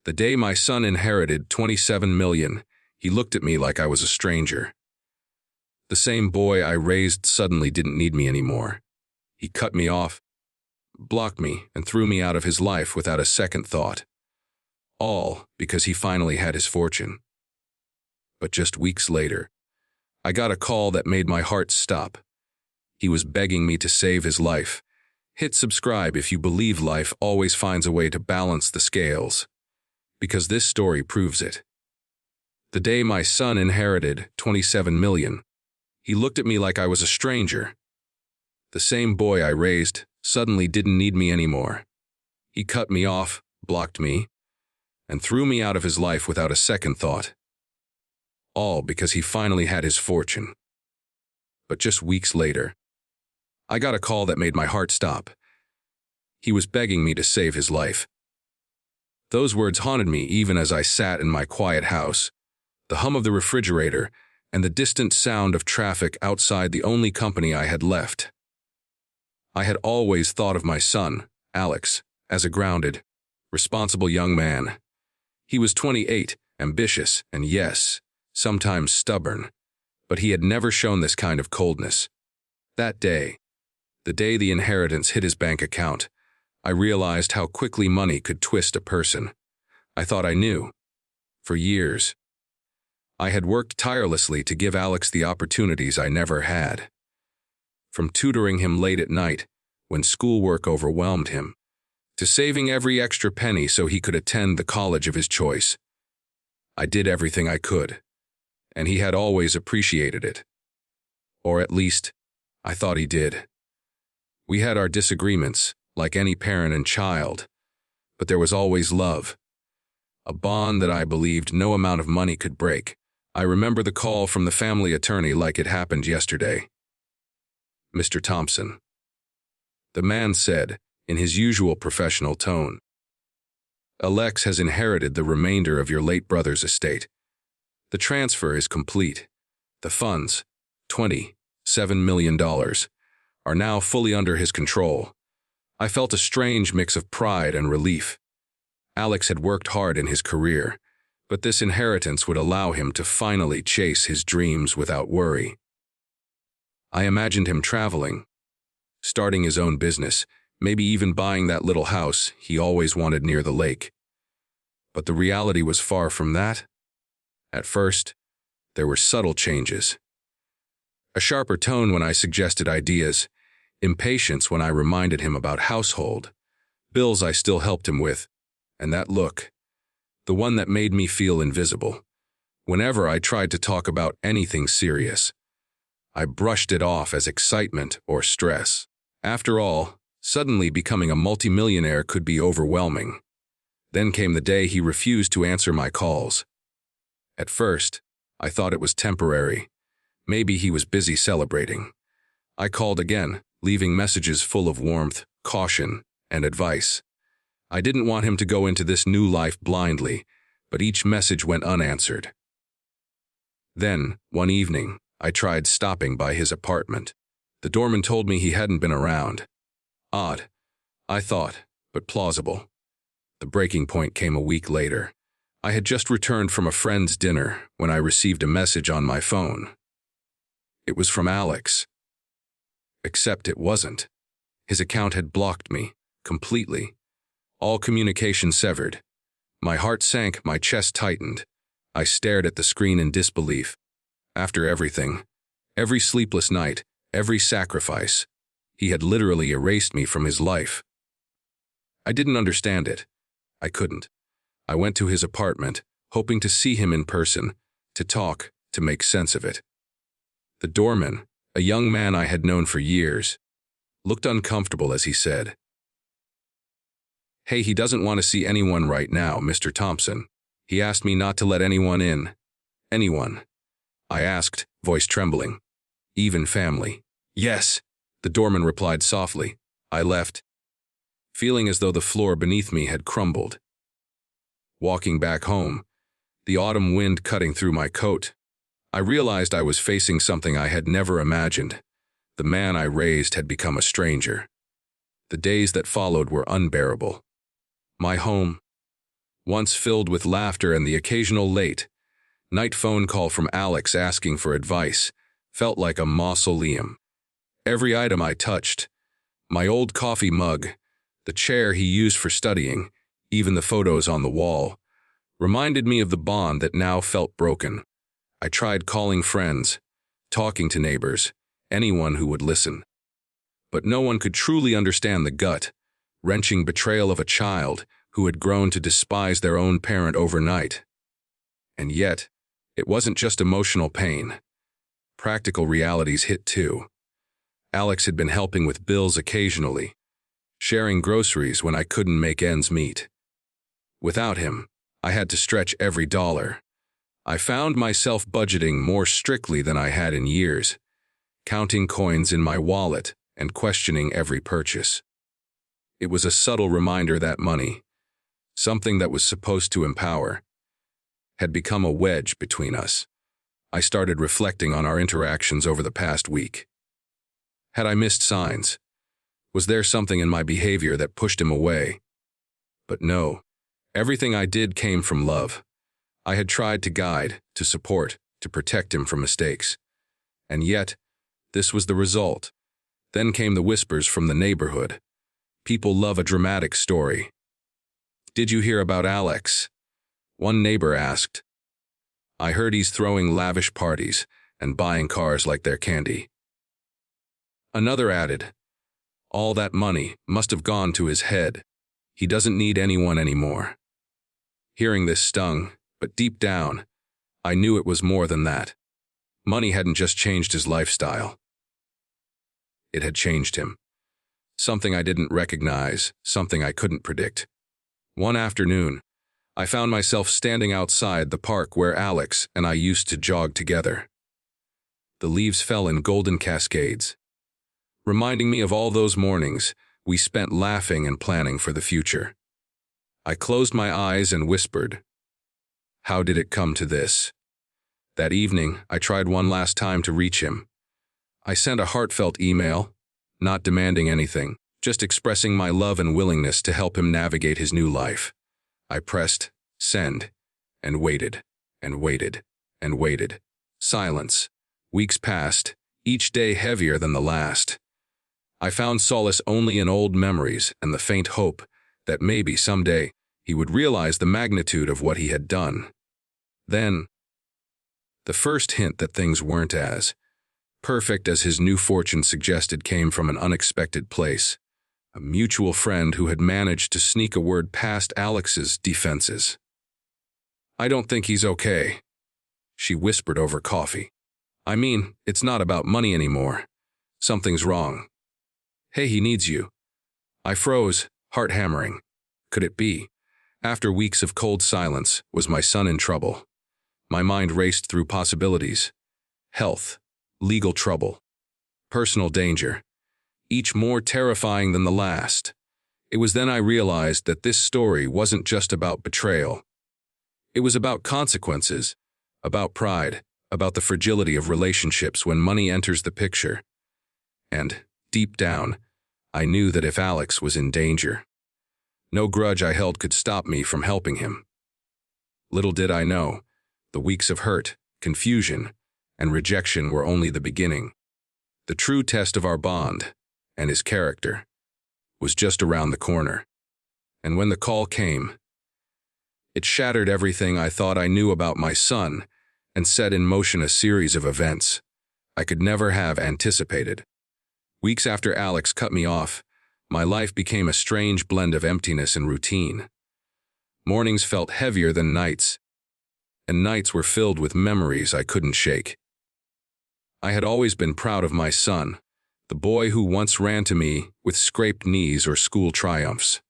The day my son inherited 27 million, he looked at me like I was a stranger. The same boy I raised suddenly didn't need me anymore. He cut me off, blocked me, and threw me out of his life without a second thought. All because he finally had his fortune. But just weeks later, I got a call that made my heart stop. He was begging me to save his life. Hit subscribe if you believe life always finds a way to balance the scales. Because this story proves it. The day my son inherited 27 million, he looked at me like I was a stranger. The same boy I raised suddenly didn't need me anymore. He cut me off, blocked me, and threw me out of his life without a second thought. All because he finally had his fortune. But just weeks later, I got a call that made my heart stop. He was begging me to save his life. Those words haunted me even as I sat in my quiet house, the hum of the refrigerator and the distant sound of traffic outside the only company I had left. I had always thought of my son, Alex, as a grounded, responsible young man. He was 28, ambitious, and yes, sometimes stubborn, but he had never shown this kind of coldness. That day, the day the inheritance hit his bank account, I realized how quickly money could twist a person. I thought I knew. For years, I had worked tirelessly to give Alex the opportunities I never had. From tutoring him late at night, when schoolwork overwhelmed him, to saving every extra penny so he could attend the college of his choice. I did everything I could, and he had always appreciated it. Or at least, I thought he did. We had our disagreements, like any parent and child, but there was always love. A bond that I believed no amount of money could break. I remember the call from the family attorney like it happened yesterday. Mr. Thompson. The man said, in his usual professional tone, Alex has inherited the remainder of your late brother's estate. The transfer is complete. The funds, $27 million, are now fully under his control. I felt a strange mix of pride and relief. Alex had worked hard in his career, but this inheritance would allow him to finally chase his dreams without worry. I imagined him traveling, starting his own business, maybe even buying that little house he always wanted near the lake. But the reality was far from that. At first, there were subtle changes. A sharper tone when I suggested ideas, impatience when I reminded him about household, bills I still helped him with, and that look, the one that made me feel invisible. Whenever I tried to talk about anything serious, I brushed it off as excitement or stress. After all, suddenly becoming a multimillionaire could be overwhelming. Then came the day he refused to answer my calls. At first, I thought it was temporary. Maybe he was busy celebrating. I called again, leaving messages full of warmth, caution, and advice. I didn't want him to go into this new life blindly, but each message went unanswered. Then, one evening, I tried stopping by his apartment. The doorman told me he hadn't been around. Odd, I thought, but plausible. The breaking point came a week later. I had just returned from a friend's dinner when I received a message on my phone. It was from Alex. Except it wasn't. His account had blocked me, completely. All communication severed. My heart sank, my chest tightened. I stared at the screen in disbelief. After everything, every sleepless night, every sacrifice, he had literally erased me from his life. I didn't understand it. I couldn't. I went to his apartment, hoping to see him in person, to talk, to make sense of it. The doorman, a young man I had known for years, looked uncomfortable as he said, "Hey, he doesn't want to see anyone right now, Mr. Thompson. He asked me not to let anyone in." "Anyone?" I asked, voice trembling. "Even family?" "Yes," the doorman replied softly. I left, feeling as though the floor beneath me had crumbled. Walking back home, the autumn wind cutting through my coat, I realized I was facing something I had never imagined. The man I raised had become a stranger. The days that followed were unbearable. My home, once filled with laughter and the occasional late-night phone call from Alex asking for advice, felt like a mausoleum. Every item I touched, my old coffee mug, the chair he used for studying, even the photos on the wall, reminded me of the bond that now felt broken. I tried calling friends, talking to neighbors, anyone who would listen. But no one could truly understand the gut-wrenching betrayal of a child who had grown to despise their own parent overnight. And yet, it wasn't just emotional pain. Practical realities hit too. Alex had been helping with bills occasionally, sharing groceries when I couldn't make ends meet. Without him, I had to stretch every dollar. I found myself budgeting more strictly than I had in years, counting coins in my wallet and questioning every purchase. It was a subtle reminder that money, something that was supposed to empower, had become a wedge between us. I started reflecting on our interactions over the past week. Had I missed signs? Was there something in my behavior that pushed him away? But no, everything I did came from love. I had tried to guide, to support, to protect him from mistakes. And yet, this was the result. Then came the whispers from the neighborhood. People love a dramatic story. "Did you hear about Alex?" One neighbor asked. "I heard he's throwing lavish parties and buying cars like they're candy." Another added, "All that money must have gone to his head. He doesn't need anyone anymore." Hearing this stung, but deep down, I knew it was more than that. Money hadn't just changed his lifestyle. It had changed him. Something I didn't recognize, something I couldn't predict. One afternoon, I found myself standing outside the park where Alex and I used to jog together. The leaves fell in golden cascades, reminding me of all those mornings we spent laughing and planning for the future. I closed my eyes and whispered, "How did it come to this?" That evening, I tried one last time to reach him. I sent a heartfelt email, not demanding anything, just expressing my love and willingness to help him navigate his new life. I pressed send and waited and waited and waited. Silence. Weeks passed, each day heavier than the last. I found solace only in old memories and the faint hope that maybe someday he would realize the magnitude of what he had done. Then, the first hint that things weren't as perfect as his new fortune suggested came from an unexpected place. A mutual friend who had managed to sneak a word past Alex's defenses. "I don't think he's okay," she whispered over coffee. "I mean, it's not about money anymore. Something's wrong. Hey, he needs you." I froze, heart hammering. Could it be? After weeks of cold silence, was my son in trouble? My mind raced through possibilities. Health, legal trouble, personal danger, each more terrifying than the last. It was then I realized that this story wasn't just about betrayal. It was about consequences, about pride, about the fragility of relationships when money enters the picture. And, deep down, I knew that if Alex was in danger, no grudge I held could stop me from helping him. Little did I know, the weeks of hurt, confusion, and rejection were only the beginning. The true test of our bond, and his character, was just around the corner. And when the call came, it shattered everything I thought I knew about my son and set in motion a series of events I could never have anticipated. Weeks after Alex cut me off, my life became a strange blend of emptiness and routine. Mornings felt heavier than nights, and nights were filled with memories I couldn't shake. I had always been proud of my son, the boy who once ran to me with scraped knees or school triumphs.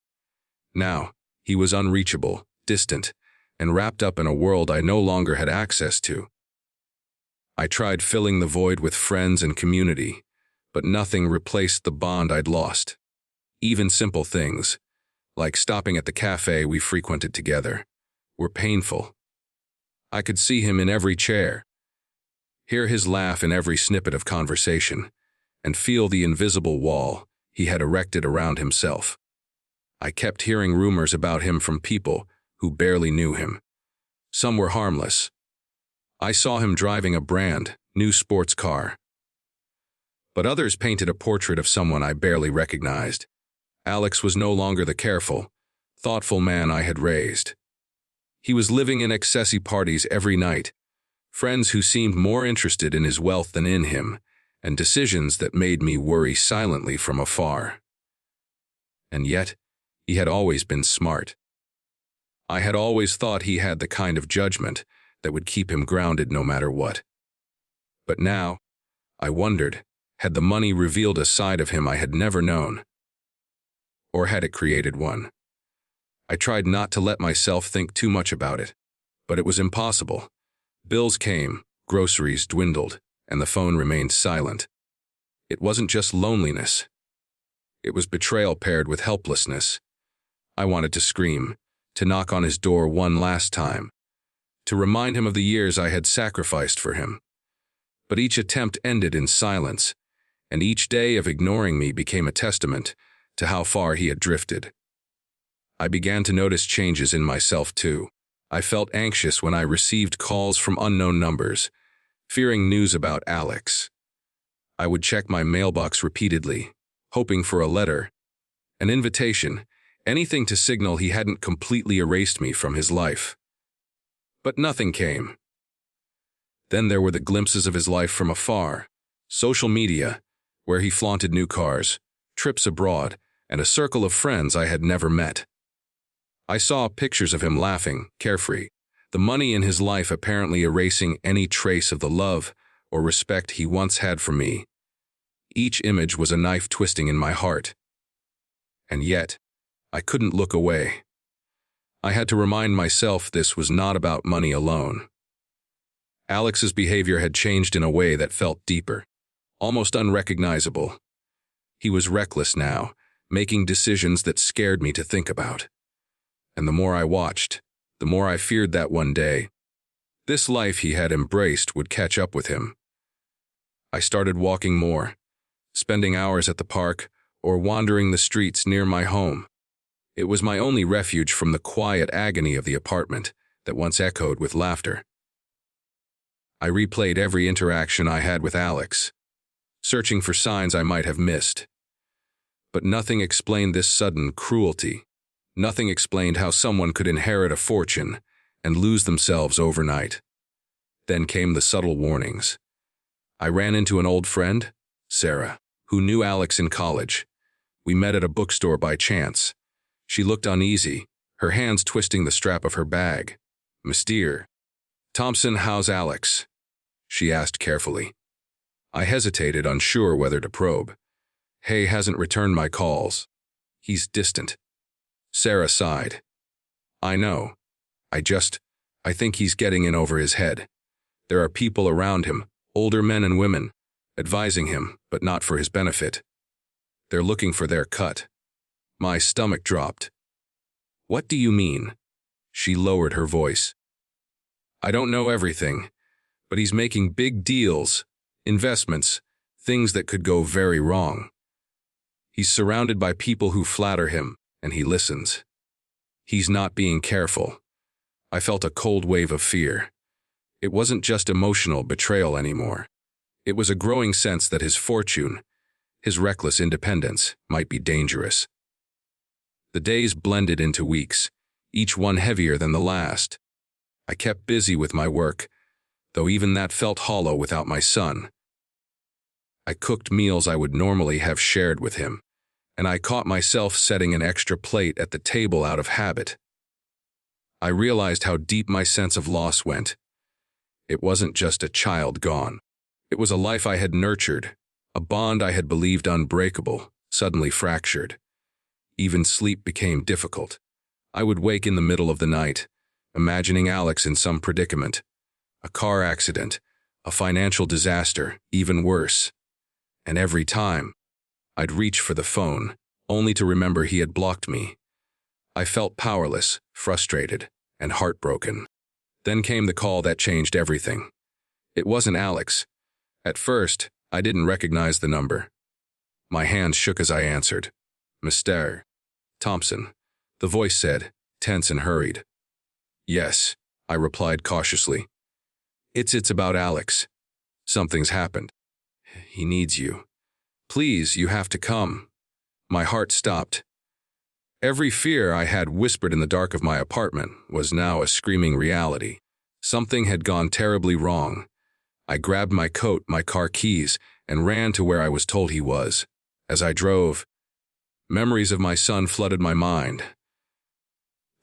Now, he was unreachable, distant, and wrapped up in a world I no longer had access to. I tried filling the void with friends and community, but nothing replaced the bond I'd lost. Even simple things, like stopping at the cafe we frequented together, were painful. I could see him in every chair, hear his laugh in every snippet of conversation, and feel the invisible wall he had erected around himself. I kept hearing rumors about him from people who barely knew him. Some were harmless. I saw him driving a brand new sports car. But others painted a portrait of someone I barely recognized. Alex was no longer the careful, thoughtful man I had raised. He was living in excessy parties every night, friends who seemed more interested in his wealth than in him, and decisions that made me worry silently from afar. And yet, he had always been smart. I had always thought he had the kind of judgment that would keep him grounded no matter what. But now, I wondered, had the money revealed a side of him I had never known? Or had it created one? I tried not to let myself think too much about it, but it was impossible. Bills came, groceries dwindled, and the phone remained silent. It wasn't just loneliness. It was betrayal paired with helplessness. I wanted to scream, to knock on his door one last time, to remind him of the years I had sacrificed for him. But each attempt ended in silence, and each day of ignoring me became a testament to how far he had drifted. I began to notice changes in myself too. I felt anxious when I received calls from unknown numbers, fearing news about Alex. I would check my mailbox repeatedly, hoping for a letter, an invitation, anything to signal he hadn't completely erased me from his life. But nothing came. Then there were the glimpses of his life from afar, social media, where he flaunted new cars, trips abroad, and a circle of friends I had never met. I saw pictures of him laughing, carefree, the money in his life apparently erasing any trace of the love or respect he once had for me. Each image was a knife twisting in my heart. And yet, I couldn't look away. I had to remind myself this was not about money alone. Alex's behavior had changed in a way that felt deeper, almost unrecognizable. He was reckless now, making decisions that scared me to think about. And the more I watched, the more I feared that one day, this life he had embraced would catch up with him. I started walking more, spending hours at the park or wandering the streets near my home. It was my only refuge from the quiet agony of the apartment that once echoed with laughter. I replayed every interaction I had with Alex, searching for signs I might have missed. But nothing explained this sudden cruelty. Nothing explained how someone could inherit a fortune and lose themselves overnight. Then came the subtle warnings. I ran into an old friend, Sarah, who knew Alex in college. We met at a bookstore by chance. She looked uneasy, her hands twisting the strap of her bag. "Mr. Thompson, how's Alex?" she asked carefully. I hesitated, unsure whether to probe. "Hey hasn't returned my calls. He's distant." Sarah sighed. "I know. I think he's getting in over his head. There are people around him, older men and women, advising him, but not for his benefit. They're looking for their cut." My stomach dropped. "What do you mean?" She lowered her voice. "I don't know everything, but he's making big deals, investments, things that could go very wrong. He's surrounded by people who flatter him, and he listens. He's not being careful." I felt a cold wave of fear. It wasn't just emotional betrayal anymore. It was a growing sense that his fortune, his reckless independence, might be dangerous. The days blended into weeks, each one heavier than the last. I kept busy with my work, though even that felt hollow without my son. I cooked meals I would normally have shared with him, and I caught myself setting an extra plate at the table out of habit. I realized how deep my sense of loss went. It wasn't just a child gone. It was a life I had nurtured, a bond I had believed unbreakable, suddenly fractured. Even sleep became difficult. I would wake in the middle of the night, imagining Alex in some predicament. A car accident, a financial disaster, even worse. And every time, I'd reach for the phone, only to remember he had blocked me. I felt powerless, frustrated, and heartbroken. Then came the call that changed everything. It wasn't Alex. At first, I didn't recognize the number. My hands shook as I answered. "Mr. Thompson," the voice said, tense and hurried. Yes, I replied cautiously. It's about Alex. Something's happened. He needs you. Please, you have to come. My heart stopped. Every fear I had whispered in the dark of my apartment was now a screaming reality. Something had gone terribly wrong. I grabbed my coat, my car keys, and ran to where I was told he was. As I drove, memories of my son flooded my mind.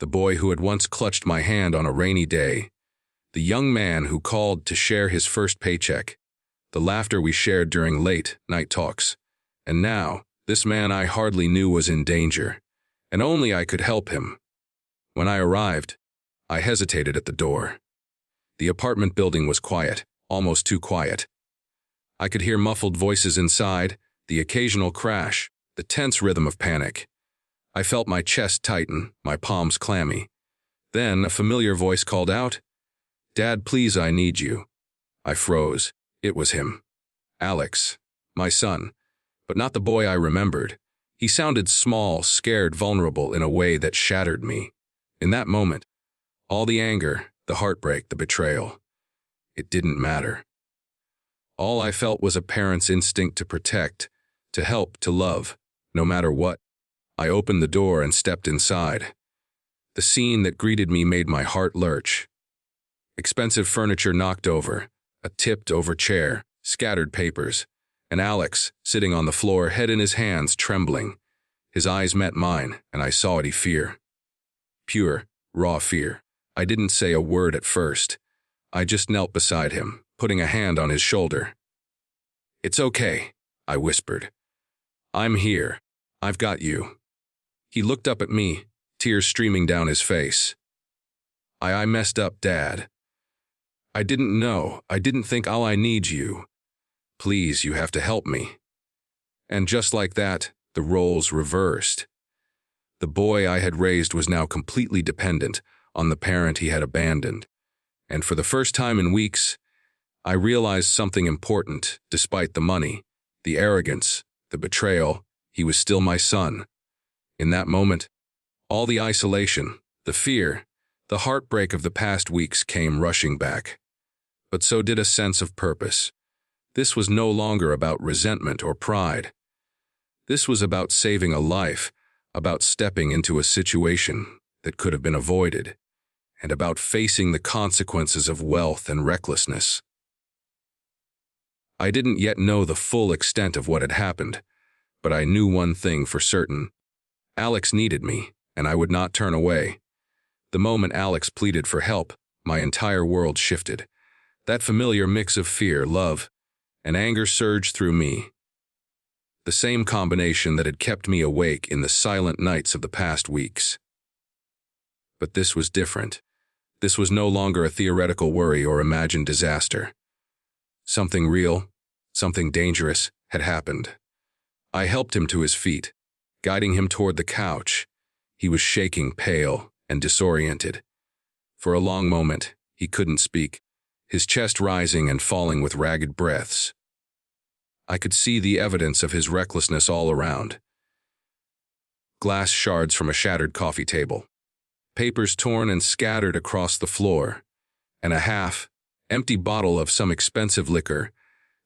The boy who had once clutched my hand on a rainy day, the young man who called to share his first paycheck, the laughter we shared during late-night talks. And now, this man I hardly knew was in danger, and only I could help him. When I arrived, I hesitated at the door. The apartment building was quiet, almost too quiet. I could hear muffled voices inside, the occasional crash, the tense rhythm of panic. I felt my chest tighten, my palms clammy. Then a familiar voice called out, "Dad, please, I need you." I froze. It was him. Alex, my son, but not the boy I remembered. He sounded small, scared, vulnerable in a way that shattered me. In that moment, all the anger, the heartbreak, the betrayal, it didn't matter. All I felt was a parent's instinct to protect, to help, to love, no matter what. I opened the door and stepped inside. The scene that greeted me made my heart lurch. Expensive furniture knocked over, a tipped-over chair, scattered papers, and Alex, sitting on the floor, head in his hands, trembling. His eyes met mine, and I saw it he fear. Pure, raw fear. I didn't say a word at first. I just knelt beside him, putting a hand on his shoulder. "It's okay," I whispered. "I'm here. I've got you." He looked up at me, tears streaming down his face. I messed up, Dad. I didn't know. I didn't think. I need you. Please, you have to help me." And just like that, the roles reversed. The boy I had raised was now completely dependent on the parent he had abandoned. And for the first time in weeks, I realized something important. Despite the money, the arrogance, the betrayal, he was still my son. In that moment, all the isolation, the fear, the heartbreak of the past weeks came rushing back. But so did a sense of purpose. This was no longer about resentment or pride. This was about saving a life, about stepping into a situation that could have been avoided, and about facing the consequences of wealth and recklessness. I didn't yet know the full extent of what had happened, but I knew one thing for certain. Alex needed me, and I would not turn away. The moment Alex pleaded for help, my entire world shifted. That familiar mix of fear, love, and anger surged through me. The same combination that had kept me awake in the silent nights of the past weeks. But this was different. This was no longer a theoretical worry or imagined disaster. Something real, something dangerous had happened. I helped him to his feet, guiding him toward the couch. He was shaking, pale, and disoriented. For a long moment, he couldn't speak, his chest rising and falling with ragged breaths. I could see the evidence of his recklessness all around. Glass shards from a shattered coffee table, papers torn and scattered across the floor, and a half-empty bottle of some expensive liquor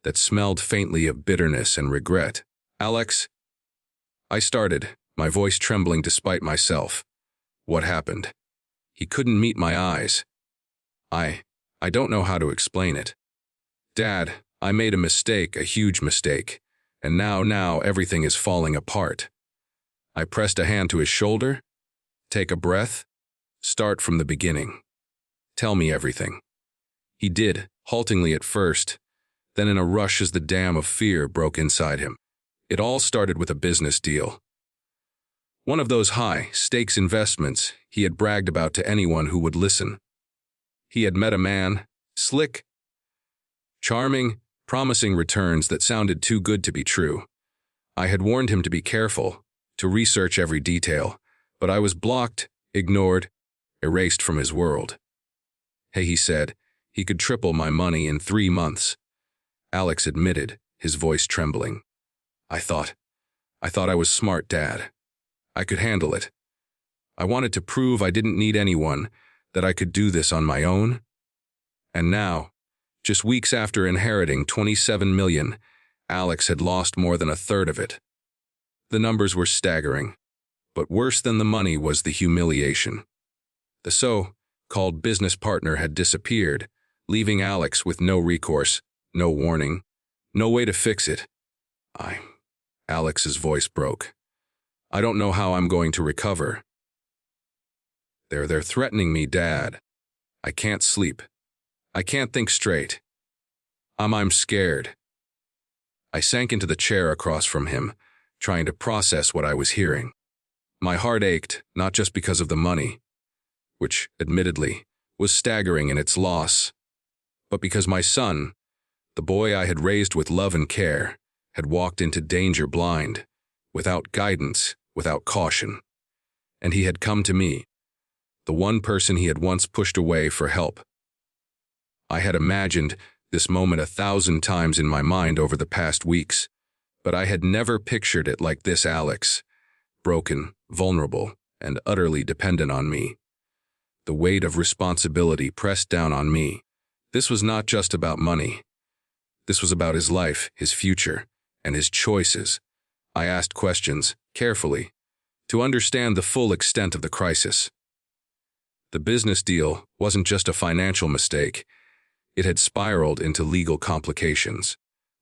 that smelled faintly of bitterness and regret. "Alex," I started, my voice trembling despite myself. What happened? He couldn't meet my eyes. I don't know how to explain it. "Dad, I made a mistake, a huge mistake, and now everything is falling apart." I pressed a hand to his shoulder. "Take a breath. Start from the beginning. Tell me everything." He did, haltingly at first, then in a rush as the dam of fear broke inside him. It all started with a business deal. One of those high-stakes investments he had bragged about to anyone who would listen. He had met a man, slick, charming, promising returns that sounded too good to be true. I had warned him to be careful, to research every detail, but I was blocked, ignored, erased from his world. "Hey," he said, "he could triple my money in 3 months." Alex admitted, his voice trembling. I thought I was smart, Dad. I could handle it. I wanted to prove I didn't need anyone, that I could do this on my own? And now, just weeks after inheriting 27 million, Alex had lost more than a third of it. The numbers were staggering, but worse than the money was the humiliation. The so-called business partner had disappeared, leaving Alex with no recourse, no warning, no way to fix it. Alex's voice broke. I don't know how I'm going to recover. They're threatening me, Dad. I can't sleep. I can't think straight. I'm scared. I sank into the chair across from him, trying to process what I was hearing. My heart ached, not just because of the money, which, admittedly, was staggering in its loss, but because my son, the boy I had raised with love and care, had walked into danger blind, without guidance, without caution. And he had come to me, the one person he had once pushed away for help. I had imagined this moment 1,000 times in my mind over the past weeks, but I had never pictured it like this. Alex, broken, vulnerable, and utterly dependent on me. The weight of responsibility pressed down on me. This was not just about money. This was about his life, his future, and his choices. I asked questions, carefully, to understand the full extent of the crisis. The business deal wasn't just a financial mistake. It had spiraled into legal complications.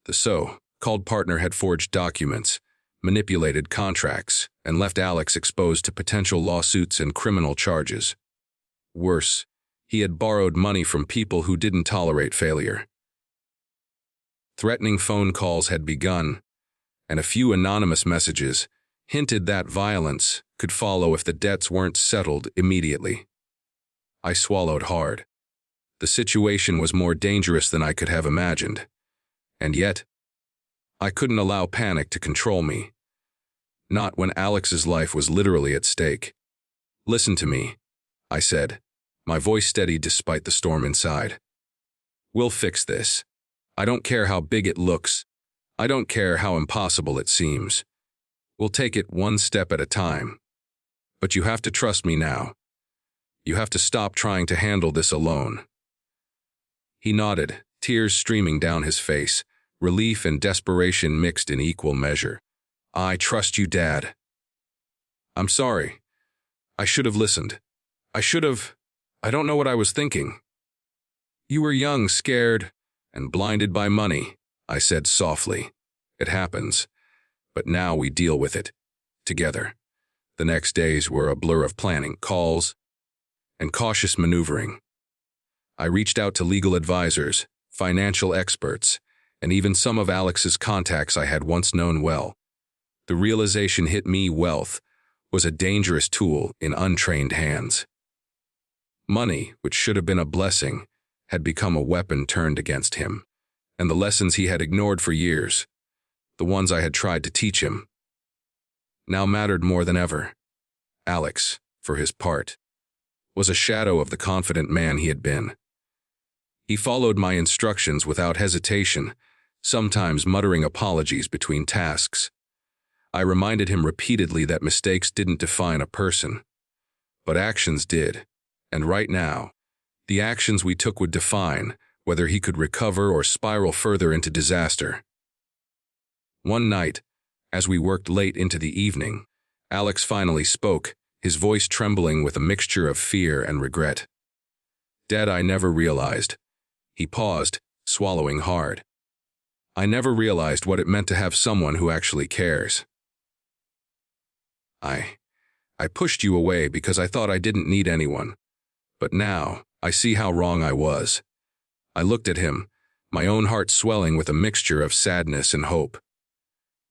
The so-called partner had forged documents, manipulated contracts, and left Alex exposed to potential lawsuits and criminal charges. Worse, he had borrowed money from people who didn't tolerate failure. Threatening phone calls had begun, and a few anonymous messages hinted that violence could follow if the debts weren't settled immediately. I swallowed hard. The situation was more dangerous than I could have imagined, and yet, I couldn't allow panic to control me. Not when Alex's life was literally at stake. Listen to me, I said, my voice steady despite the storm inside. We'll fix this. I don't care how big it looks. I don't care how impossible it seems. We'll take it one step at a time. But you have to trust me now. You have to stop trying to handle this alone. He nodded, tears streaming down his face, relief and desperation mixed in equal measure. I trust you, Dad. I'm sorry. I should have listened. I don't know what I was thinking. You were young, scared, and blinded by money, I said softly. It happens. But now we deal with it. Together. The next days were a blur of planning, calls, and cautious maneuvering. I reached out to legal advisors, financial experts, and even some of Alex's contacts I had once known well. The realization hit me: wealth was a dangerous tool in untrained hands. Money, which should have been a blessing, had become a weapon turned against him, and the lessons he had ignored for years, the ones I had tried to teach him, now mattered more than ever. Alex, for his part, was a shadow of the confident man he had been. He followed my instructions without hesitation, sometimes muttering apologies between tasks. I reminded him repeatedly that mistakes didn't define a person, but actions did, and right now, the actions we took would define whether he could recover or spiral further into disaster. One night, as we worked late into the evening, Alex finally spoke, his voice trembling with a mixture of fear and regret. Dad, I never realized. He paused, swallowing hard. I never realized what it meant to have someone who actually cares. I pushed you away because I thought I didn't need anyone. But now, I see how wrong I was. I looked at him, my own heart swelling with a mixture of sadness and hope.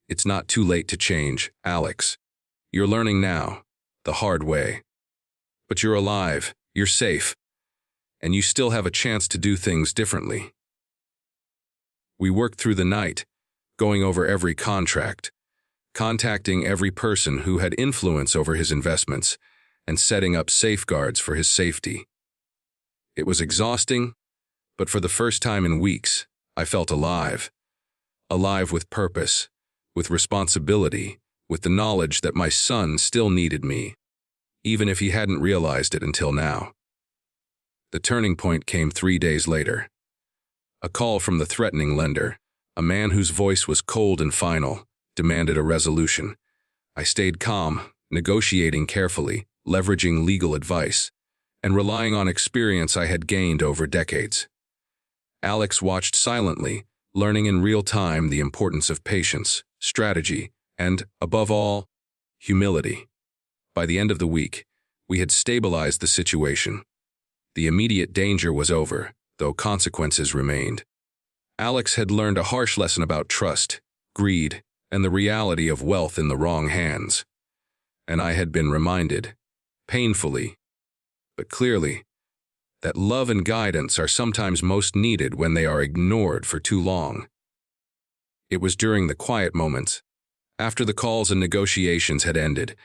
It's not too late to change, Alex. You're learning now, the hard way. But you're alive, you're safe, and you still have a chance to do things differently. We worked through the night, going over every contract, contacting every person who had influence over his investments, and setting up safeguards for his safety. It was exhausting, but for the first time in weeks, I felt alive. Alive with purpose, with responsibility, with the knowledge that my son still needed me, even if he hadn't realized it until now. The turning point came 3 days later. A call from the threatening lender, a man whose voice was cold and final, demanded a resolution. I stayed calm, negotiating carefully, leveraging legal advice, and relying on experience I had gained over decades. Alex watched silently, learning in real time the importance of patience, strategy, and, above all, humility. By the end of the week, we had stabilized the situation. The immediate danger was over, though consequences remained. Alex had learned a harsh lesson about trust, greed, and the reality of wealth in the wrong hands. And I had been reminded, painfully, but clearly, that love and guidance are sometimes most needed when they are ignored for too long. It was during the quiet moments, after the calls and negotiations had ended,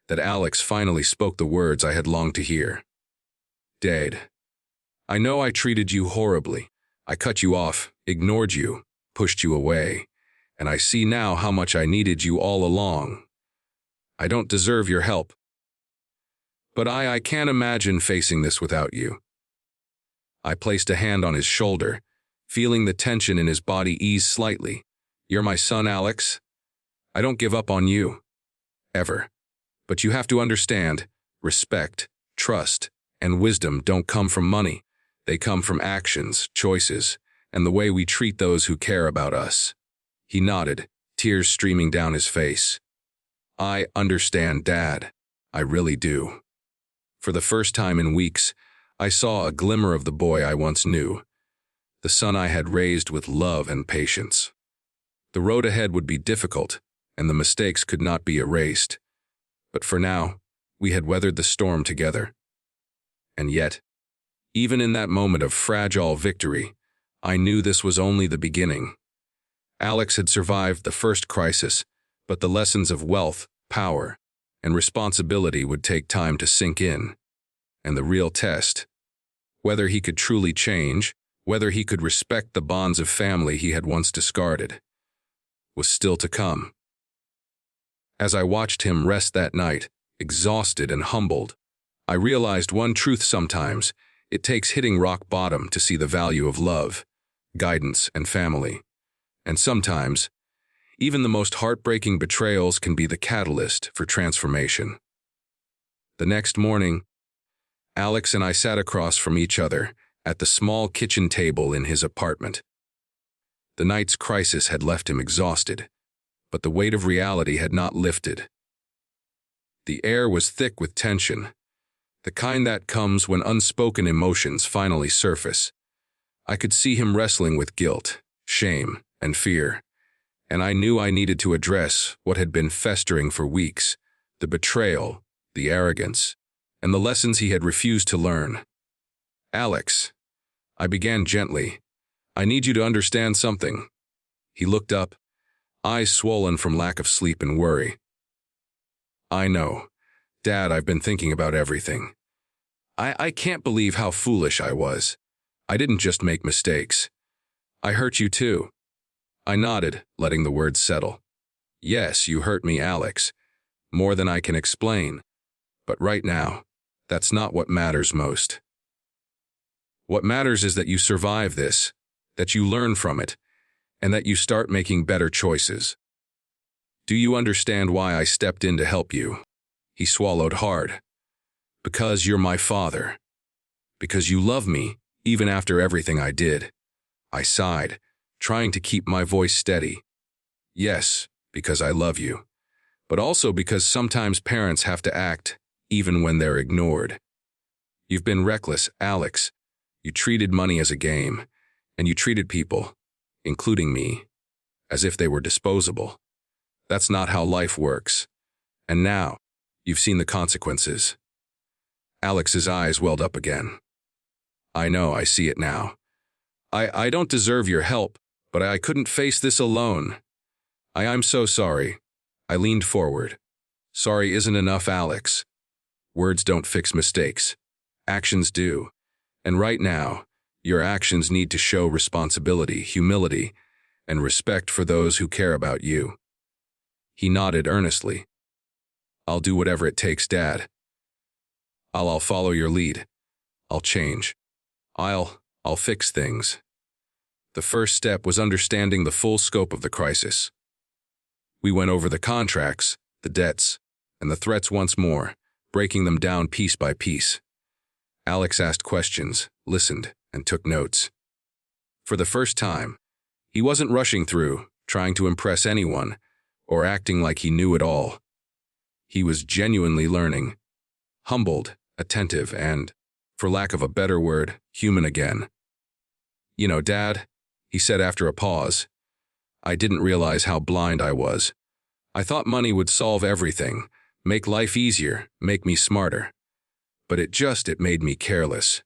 that Alex finally spoke the words I had longed to hear. "Dad, I know I treated you horribly. I cut you off, ignored you, pushed you away, and I see now how much I needed you all along. I don't deserve your help. But I can't imagine facing this without you." I placed a hand on his shoulder, feeling the tension in his body ease slightly. "You're my son, Alex. I don't give up on you. Ever. But you have to understand, respect, trust, and wisdom don't come from money. They come from actions, choices, and the way we treat those who care about us." He nodded, tears streaming down his face. "I understand, Dad. I really do." For the first time in weeks, I saw a glimmer of the boy I once knew, the son I had raised with love and patience. The road ahead would be difficult, and the mistakes could not be erased. But for now, we had weathered the storm together. And yet, even in that moment of fragile victory, I knew this was only the beginning. Alex had survived the first crisis, but the lessons of wealth, power, and responsibility would take time to sink in. And the real test, whether he could truly change, whether he could respect the bonds of family he had once discarded, was still to come. As I watched him rest that night, exhausted and humbled, I realized one truth sometimes: it takes hitting rock bottom to see the value of love, guidance, and family. And sometimes, even the most heartbreaking betrayals can be the catalyst for transformation. The next morning, Alex and I sat across from each other at the small kitchen table in his apartment. The night's crisis had left him exhausted, but the weight of reality had not lifted. The air was thick with tension, the kind that comes when unspoken emotions finally surface. I could see him wrestling with guilt, shame, and fear, and I knew I needed to address what had been festering for weeks: the betrayal, the arrogance, and the lessons he had refused to learn. "Alex," I began gently, "I need you to understand something." He looked up, eyes swollen from lack of sleep and worry. "I know. Dad, I've been thinking about everything. I can't believe how foolish I was. I didn't just make mistakes. I hurt you too." I nodded, letting the words settle. "Yes, you hurt me, Alex. More than I can explain. But right now, that's not what matters most. What matters is that you survive this, that you learn from it, and that you start making better choices. Do you understand why I stepped in to help you?" He swallowed hard. "Because you're my father. Because you love me, even after everything I did." I sighed, trying to keep my voice steady. "Yes, because I love you. But also because sometimes parents have to act, even when they're ignored. You've been reckless, Alex. You treated money as a game, and you treated people, including me, as if they were disposable. That's not how life works. And now, you've seen the consequences." Alex's eyes welled up again. "I know, I see it now. I don't deserve your help, but I couldn't face this alone. I'm so sorry." I leaned forward. "Sorry isn't enough, Alex. Words don't fix mistakes. Actions do. And right now, your actions need to show responsibility, humility, and respect for those who care about you." He nodded earnestly. "I'll do whatever it takes, Dad. I'll follow your lead. I'll change." I'll fix things. The first step was understanding the full scope of the crisis. We went over the contracts, the debts, and the threats once more, breaking them down piece by piece. Alex asked questions, listened, and took notes. For the first time, he wasn't rushing through, trying to impress anyone, or acting like he knew it all. He was genuinely learning, humbled, attentive, and, for lack of a better word, human again. "You know, Dad," he said after a pause, "I didn't realize how blind I was. I thought money would solve everything, make life easier, make me smarter. But it made me careless,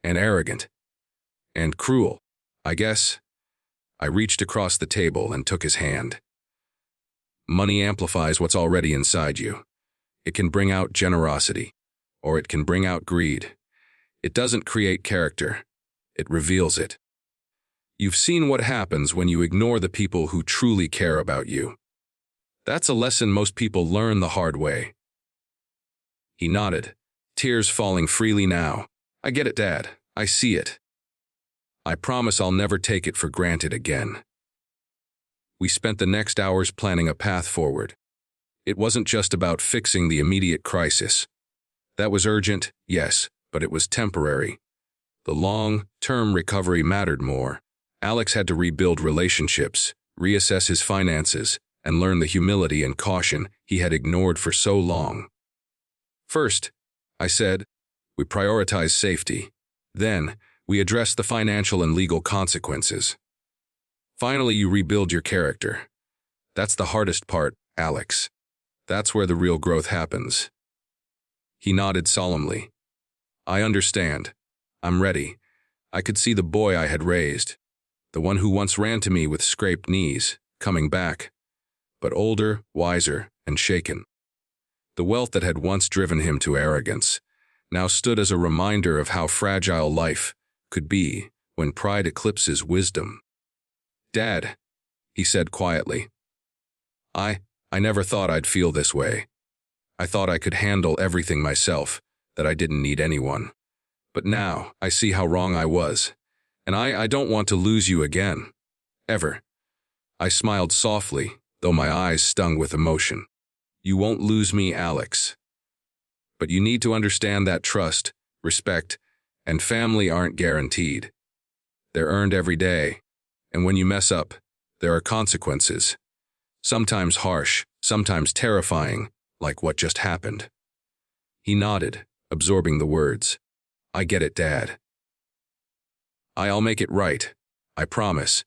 and arrogant, and cruel, I guess." I reached across the table and took his hand. Money amplifies what's already inside you. It can bring out generosity, or it can bring out greed. It doesn't create character. It reveals it. You've seen what happens when you ignore the people who truly care about you. That's a lesson most people learn the hard way. He nodded, tears falling freely now. "I get it, Dad. I see it. I promise I'll never take it for granted again." We spent the next hours planning a path forward. It wasn't just about fixing the immediate crisis. That was urgent, yes, but it was temporary. The long-term recovery mattered more. Alex had to rebuild relationships, reassess his finances, and learn the humility and caution he had ignored for so long. "First," I said, "we prioritize safety. Then, we address the financial and legal consequences. Finally, you rebuild your character. That's the hardest part, Alex. That's where the real growth happens." He nodded solemnly. "I understand. I'm ready." I could see the boy I had raised, the one who once ran to me with scraped knees, coming back, but older, wiser, and shaken. The wealth that had once driven him to arrogance now stood as a reminder of how fragile life could be when pride eclipses wisdom. "Dad," he said quietly, I never thought I'd feel this way. I thought I could handle everything myself, that I didn't need anyone. But now, I see how wrong I was, and I don't want to lose you again. Ever." I smiled softly, though my eyes stung with emotion. "You won't lose me, Alex. But you need to understand that trust, respect, and family aren't guaranteed. They're earned every day, and when you mess up, there are consequences. Sometimes harsh, sometimes terrifying, like what just happened." He nodded, absorbing the words. "I get it, Dad. I'll make it right, I promise."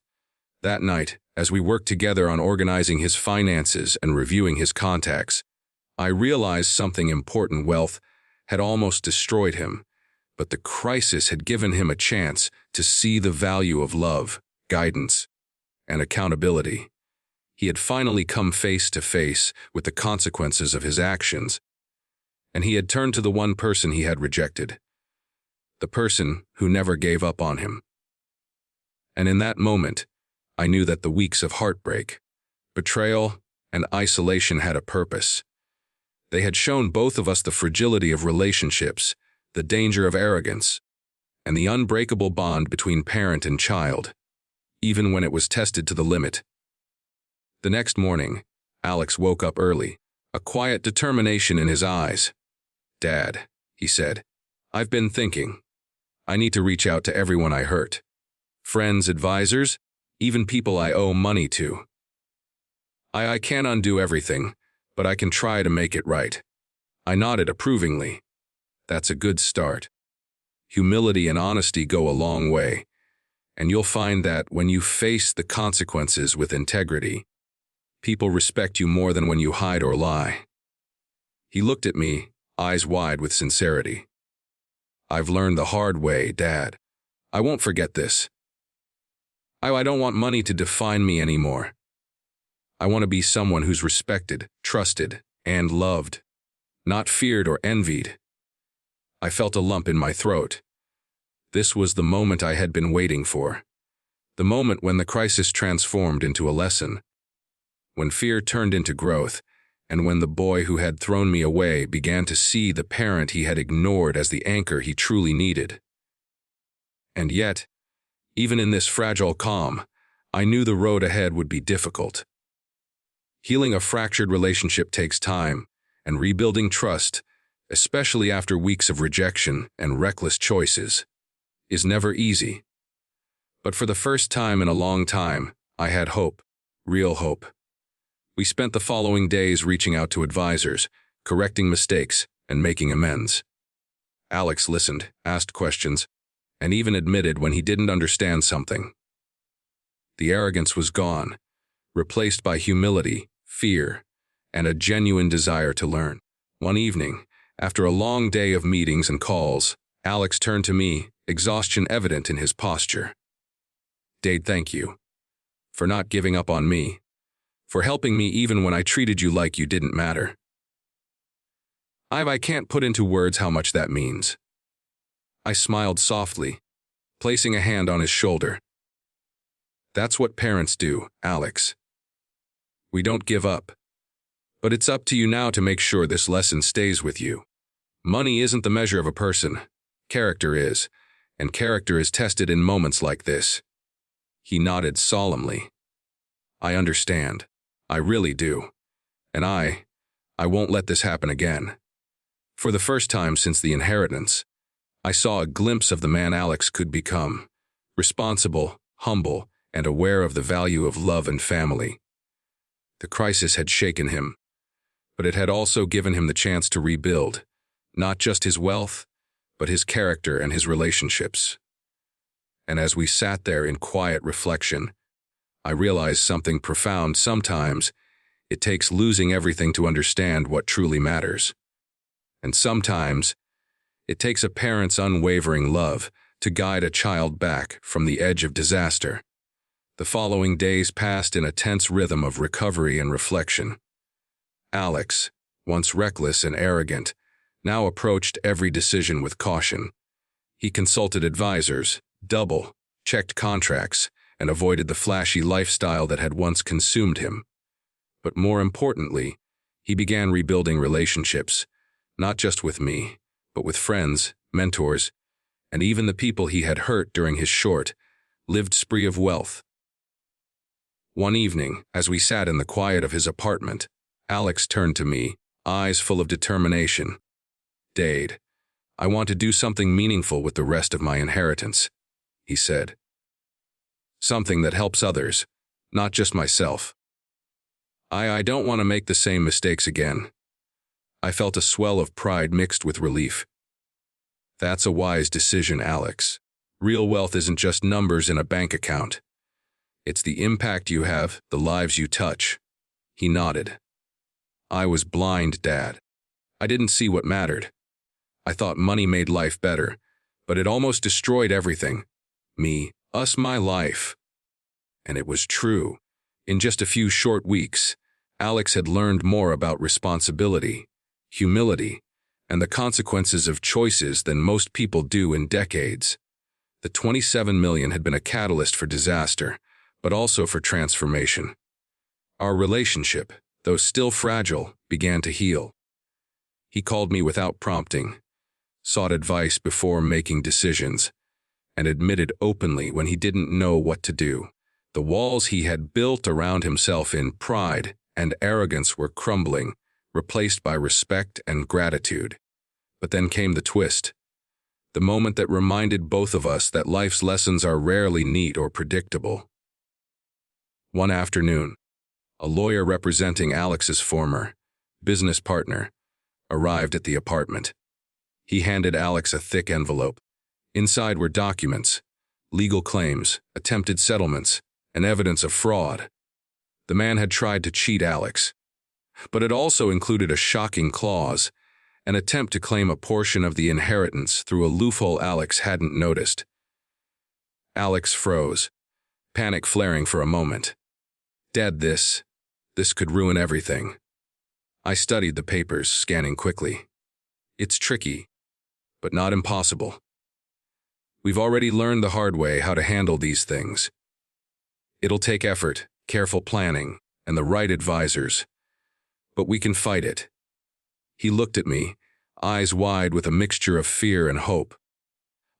That night, as we worked together on organizing his finances and reviewing his contacts, I realized something important. Wealth had almost destroyed him, but the crisis had given him a chance to see the value of love, guidance, and accountability. He had finally come face to face with the consequences of his actions, and he had turned to the one person he had rejected, the person who never gave up on him. And in that moment, I knew that the weeks of heartbreak, betrayal, and isolation had a purpose. They had shown both of us the fragility of relationships, the danger of arrogance, and the unbreakable bond between parent and child, even when it was tested to the limit. The next morning, Alex woke up early, a quiet determination in his eyes. "Dad," he said, "I've been thinking. I need to reach out to everyone I hurt. Friends, advisors, even people I owe money to. I can't undo everything, but I can try to make it right." I nodded approvingly. "That's a good start. Humility and honesty go a long way, and you'll find that when you face the consequences with integrity, people respect you more than when you hide or lie." He looked at me, eyes wide with sincerity. "I've learned the hard way, Dad. I won't forget this. I don't want money to define me anymore. I want to be someone who's respected, trusted, and loved, not feared or envied." I felt a lump in my throat. This was the moment I had been waiting for. The moment when the crisis transformed into a lesson, when fear turned into growth, and when the boy who had thrown me away began to see the parent he had ignored as the anchor he truly needed. And yet, even in this fragile calm, I knew the road ahead would be difficult. Healing a fractured relationship takes time, and rebuilding trust, especially after weeks of rejection and reckless choices, is never easy. But for the first time in a long time, I had hope, real hope. We spent the following days reaching out to advisors, correcting mistakes, and making amends. Alex listened, asked questions, and even admitted when he didn't understand something. The arrogance was gone, replaced by humility, fear, and a genuine desire to learn. One evening, after a long day of meetings and calls, Alex turned to me, exhaustion evident in his posture. "Dade, thank you. For not giving up on me. For helping me even when I treated you like you didn't matter. I can't put into words how much that means." I smiled softly, placing a hand on his shoulder. "That's what parents do, Alex. We don't give up. But it's up to you now to make sure this lesson stays with you. Money isn't the measure of a person. Character is, and character is tested in moments like this." He nodded solemnly. "I understand. I really do. And I won't let this happen again." For the first time since the inheritance, I saw a glimpse of the man Alex could become, responsible, humble, and aware of the value of love and family. The crisis had shaken him, but it had also given him the chance to rebuild, not just his wealth, but his character and his relationships. And as we sat there in quiet reflection, I realized something profound. Sometimes it takes losing everything to understand what truly matters. And sometimes it takes a parent's unwavering love to guide a child back from the edge of disaster. The following days passed in a tense rhythm of recovery and reflection. Alex, once reckless and arrogant, now approached every decision with caution. He consulted advisors, double-checked contracts, and avoided the flashy lifestyle that had once consumed him. But more importantly, he began rebuilding relationships, not just with me, but with friends, mentors, and even the people he had hurt during his short-lived spree of wealth. One evening, as we sat in the quiet of his apartment, Alex turned to me, eyes full of determination. "Dade, I want to do something meaningful with the rest of my inheritance," he said. "Something that helps others, not just myself. I don't want to make the same mistakes again." I felt a swell of pride mixed with relief. "That's a wise decision, Alex. Real wealth isn't just numbers in a bank account. It's the impact you have, the lives you touch." He nodded. "I was blind, Dad. I didn't see what mattered. I thought money made life better, but it almost destroyed everything. Me, us, my life." And it was true. In just a few short weeks, Alex had learned more about responsibility, humility, and the consequences of choices than most people do in decades. The 27 million had been a catalyst for disaster, but also for transformation. Our relationship, though still fragile, began to heal. He called me without prompting, sought advice before making decisions, and admitted openly when he didn't know what to do. The walls he had built around himself in pride and arrogance were crumbling, replaced by respect and gratitude. But then came the twist, the moment that reminded both of us that life's lessons are rarely neat or predictable. One afternoon, a lawyer representing Alex's former business partner arrived at the apartment. He handed Alex a thick envelope. Inside were documents, legal claims, attempted settlements, and evidence of fraud. The man had tried to cheat Alex, but it also included a shocking clause, an attempt to claim a portion of the inheritance through a loophole Alex hadn't noticed. Alex froze, panic flaring for a moment. "Dad, this could ruin everything." I studied the papers, scanning quickly. "It's tricky, but not impossible. We've already learned the hard way how to handle these things. It'll take effort, careful planning, and the right advisors, but we can fight it." He looked at me, eyes wide with a mixture of fear and hope.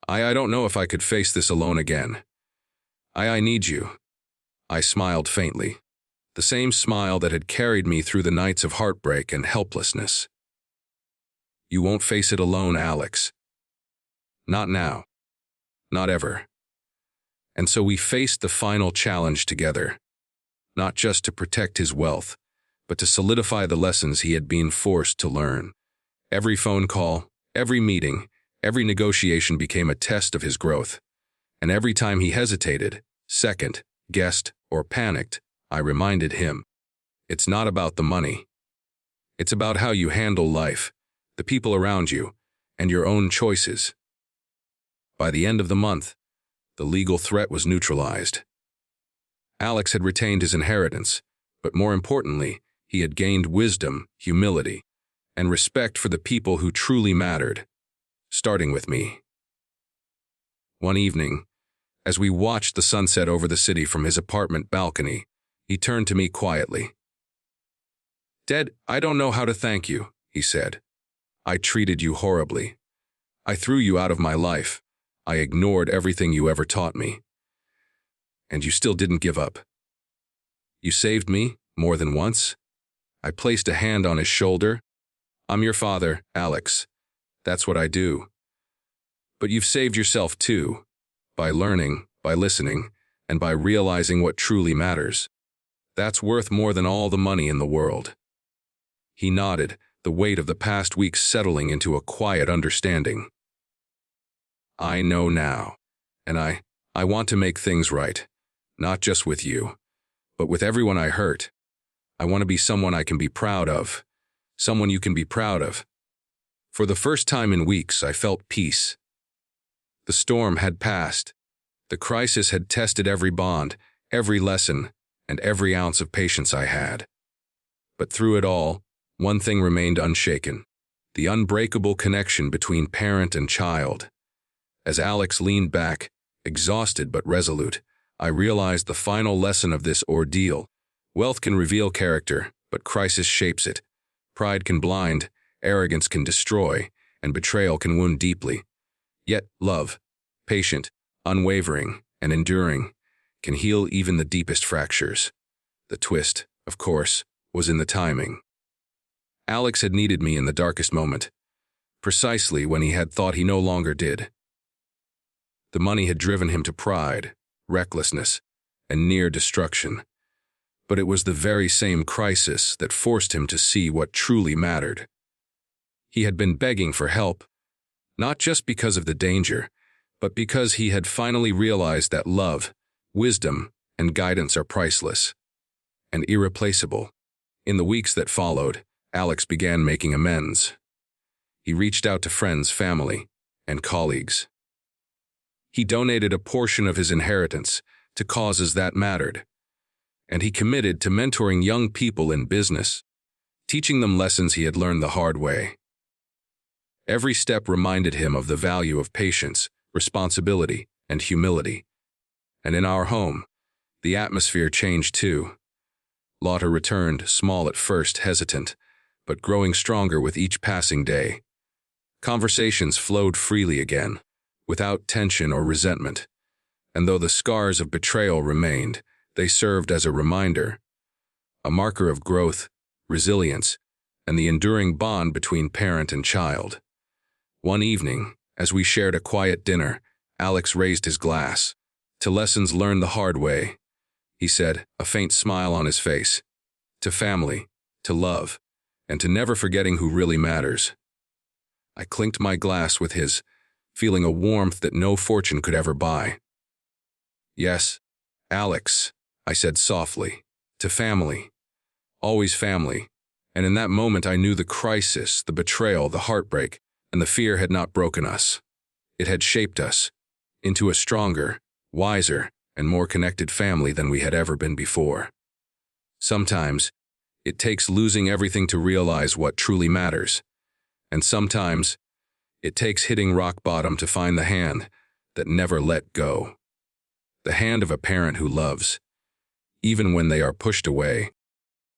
I don't know if I could face this alone again. I need you. I smiled faintly, the same smile that had carried me through the nights of heartbreak and helplessness. You won't face it alone, Alex. Not now. Not ever. And so we faced the final challenge together, not just to protect his wealth, but to solidify the lessons he had been forced to learn. Every phone call, every meeting, every negotiation became a test of his growth. And every time he hesitated, second, guessed, or panicked, I reminded him, it's not about the money. It's about how you handle life, the people around you, and your own choices. By the end of the month, the legal threat was neutralized. Alex had retained his inheritance, but more importantly, he had gained wisdom, humility, and respect for the people who truly mattered, starting with me. One evening, as we watched the sunset over the city from his apartment balcony, he turned to me quietly. "Dad, I don't know how to thank you," he said. "I treated you horribly. I threw you out of my life. I ignored everything you ever taught me. And you still didn't give up. You saved me more than once." I placed a hand on his shoulder. "I'm your father, Alex. That's what I do. But you've saved yourself too, by learning, by listening, and by realizing what truly matters. That's worth more than all the money in the world." He nodded, the weight of the past weeks settling into a quiet understanding. "I know now, and I want to make things right, not just with you, but with everyone I hurt. I want to be someone I can be proud of, someone you can be proud of." For the first time in weeks, I felt peace. The storm had passed. The crisis had tested every bond, every lesson, and every ounce of patience I had. But through it all, one thing remained unshaken: the unbreakable connection between parent and child. As Alex leaned back, exhausted but resolute, I realized the final lesson of this ordeal. Wealth can reveal character, but crisis shapes it. Pride can blind, arrogance can destroy, and betrayal can wound deeply. Yet love, patient, unwavering, and enduring, can heal even the deepest fractures. The twist, of course, was in the timing. Alex had needed me in the darkest moment, precisely when he had thought he no longer did. The money had driven him to pride, recklessness, and near destruction. But it was the very same crisis that forced him to see what truly mattered. He had been begging for help, not just because of the danger, but because he had finally realized that love, wisdom, and guidance are priceless and irreplaceable. In the weeks that followed, Alex began making amends. He reached out to friends, family, and colleagues. He donated a portion of his inheritance to causes that mattered, and he committed to mentoring young people in business, teaching them lessons he had learned the hard way. Every step reminded him of the value of patience, responsibility, and humility. And in our home, the atmosphere changed too. Lotta returned, small at first, hesitant, but growing stronger with each passing day. Conversations flowed freely again, without tension or resentment. And though the scars of betrayal remained, they served as a reminder, a marker of growth, resilience, and the enduring bond between parent and child. One evening, as we shared a quiet dinner, Alex raised his glass. "To lessons learned the hard way," he said, a faint smile on his face. "To family, to love, and to never forgetting who really matters." I clinked my glass with his, feeling a warmth that no fortune could ever buy. "Yes, Alex," I said softly, "to family. Always family." And in that moment I knew the crisis, the betrayal, the heartbreak, and the fear had not broken us. It had shaped us into a stronger, wiser, and more connected family than we had ever been before. Sometimes, it takes losing everything to realize what truly matters. And sometimes, it takes hitting rock bottom to find the hand that never let go. The hand of a parent who loves, even when they are pushed away.